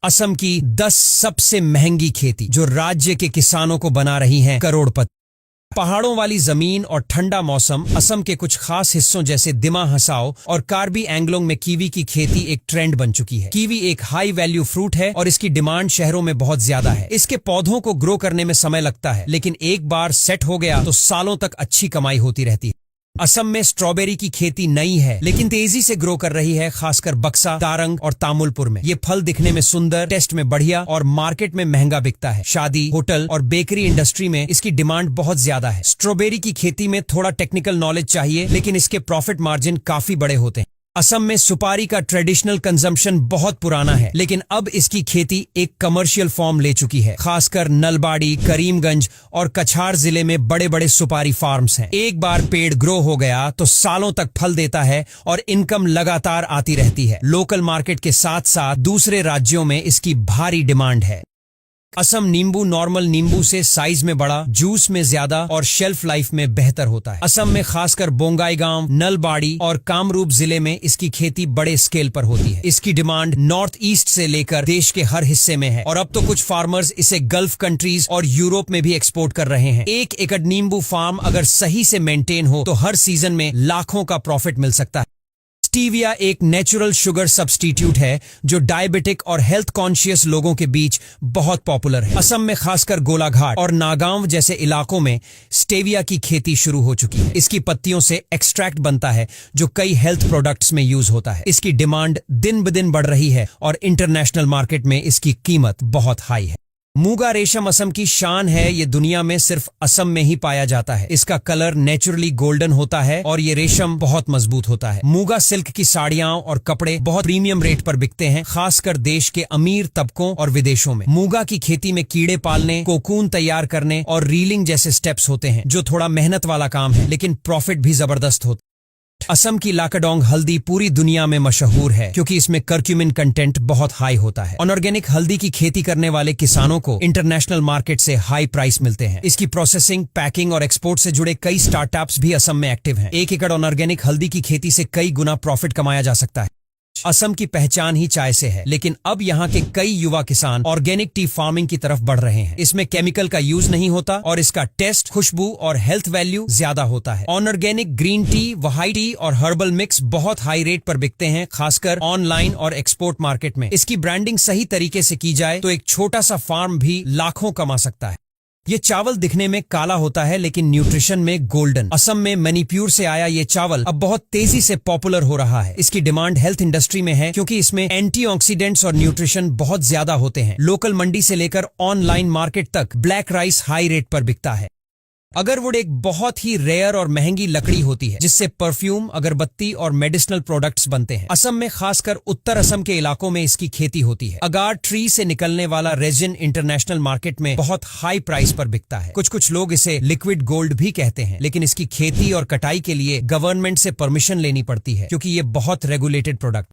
असम की 10 सबसे महंगी खेती जो राज्य के किसानों को बना रही हैं करोड़पति। पहाड़ों वाली जमीन और ठंडा मौसम। असम के कुछ खास हिस्सों जैसे दिमा हसाओ और कार्बी एंगलोंग में कीवी की खेती एक ट्रेंड बन चुकी है। कीवी एक हाई वैल्यू फ्रूट है और इसकी डिमांड शहरों में बहुत ज्यादा है। इसके पौधों को ग्रो करने में समय लगता है, लेकिन एक बार सेट हो गया तो सालों तक अच्छी कमाई होती रहती है। असम में स्ट्रॉबेरी की खेती नई है लेकिन तेजी से ग्रो कर रही है, खासकर बक्सा, तारंग और तामुलपुर में। ये फल दिखने में सुंदर, टेस्ट में बढ़िया और मार्केट में महंगा बिकता है। शादी, होटल और बेकरी इंडस्ट्री में इसकी डिमांड बहुत ज्यादा है। स्ट्रॉबेरी की खेती में थोड़ा टेक्निकल नॉलेज चाहिए, लेकिन इसके प्रॉफिट मार्जिन काफी बड़े होते हैं। असम में सुपारी का ट्रेडिशनल कंजम्पशन बहुत पुराना है, लेकिन अब इसकी खेती एक कमर्शियल फॉर्म ले चुकी है। खासकर नलबाड़ी, करीमगंज और कछार जिले में बड़े बड़े सुपारी फार्म्स हैं। एक बार पेड़ ग्रो हो गया तो सालों तक फल देता है और इनकम लगातार आती रहती है। लोकल मार्केट के साथ साथ दूसरे राज्यों में इसकी भारी डिमांड है। असम नींबू नॉर्मल नींबू से साइज में बड़ा, जूस में ज्यादा और शेल्फ लाइफ में बेहतर होता है। असम में खासकर बोंगाईगांव, नलबाड़ी और कामरूप जिले में इसकी खेती बड़े स्केल पर होती है। इसकी डिमांड नॉर्थ ईस्ट से लेकर देश के हर हिस्से में है और अब तो कुछ फार्मर्स इसे गल्फ कंट्रीज और यूरोप में भी एक्सपोर्ट कर रहे हैं। 1 एकड़ नींबू फार्म अगर सही से मेंटेन हो तो हर सीजन में लाखों का प्रॉफिट मिल सकता है। स्टीविया एक नेचुरल शुगर सब्स्टिट्यूट है जो डायबिटिक और हेल्थ कॉन्शियस लोगों के बीच बहुत पॉपुलर है। असम में खासकर गोलाघाट और नागांव जैसे इलाकों में स्टेविया की खेती शुरू हो चुकी है। इसकी पत्तियों से एक्सट्रैक्ट बनता है जो कई हेल्थ प्रोडक्ट्स में यूज होता है। इसकी डिमांड दिन ब दिन बढ़ रही है और इंटरनेशनल मार्केट में इसकी कीमत बहुत हाई है। मूगा रेशम असम की शान है। ये दुनिया में सिर्फ असम में ही पाया जाता है। इसका कलर नेचुरली गोल्डन होता है और ये रेशम बहुत मजबूत होता है। मूगा सिल्क की साड़ियां और कपड़े बहुत प्रीमियम रेट पर बिकते हैं, खासकर देश के अमीर तबकों और विदेशों में। मूगा की खेती में कीड़े पालने, कोकून तैयार करने और रीलिंग जैसे स्टेप्स होते हैं जो थोड़ा मेहनत वाला काम है, लेकिन प्रॉफिट भी जबरदस्त होता है। असम की लाकाडोंग हल्दी पूरी दुनिया में मशहूर है क्योंकि इसमें कर्क्यूमिन कंटेंट बहुत हाई होता है। ऑर्गेनिक हल्दी की खेती करने वाले किसानों को इंटरनेशनल मार्केट से हाई प्राइस मिलते हैं। इसकी प्रोसेसिंग, पैकिंग और एक्सपोर्ट से जुड़े कई स्टार्टअप्स भी असम में एक्टिव हैं। 1 एकड़ ऑर्गेनिक हल्दी की खेती से कई गुना प्रॉफिट कमाया जा सकता है। असम की पहचान ही चाय से है, लेकिन अब यहाँ के कई युवा किसान ऑर्गेनिक टी फार्मिंग की तरफ बढ़ रहे हैं। इसमें केमिकल का यूज नहीं होता और इसका टेस्ट, खुशबू और हेल्थ वैल्यू ज्यादा होता है। Organic green tea, white T और हर्बल मिक्स बहुत हाई रेट पर बिकते हैं, खासकर ऑनलाइन और एक्सपोर्ट मार्केट में। इसकी ब्रांडिंग सही तरीके से की जाए तो एक छोटा सा फार्म भी लाखों कमा सकता है। ये चावल दिखने में काला होता है लेकिन न्यूट्रिशन में गोल्डन। असम में मणिपुर से आया ये चावल अब बहुत तेजी से पॉपुलर हो रहा है। इसकी डिमांड हेल्थ इंडस्ट्री में है क्योंकि इसमें एंटीऑक्सीडेंट्स और न्यूट्रिशन बहुत ज्यादा होते हैं। लोकल मंडी से लेकर ऑनलाइन मार्केट तक ब्लैक राइस हाई रेट पर बिकता है। अगरवुड एक बहुत ही रेयर और महंगी लकड़ी होती है जिससे परफ्यूम, अगरबत्ती और मेडिसिनल प्रोडक्ट्स बनते हैं। असम में खासकर उत्तर असम के इलाकों में इसकी खेती होती है। अगार ट्री से निकलने वाला रेजिन इंटरनेशनल मार्केट में बहुत हाई प्राइस पर बिकता है। कुछ लोग इसे लिक्विड गोल्ड भी कहते हैं, लेकिन इसकी खेती और कटाई के लिए गवर्नमेंट से परमिशन लेनी पड़ती है क्योंकि ये बहुत रेगुलेटेड प्रोडक्ट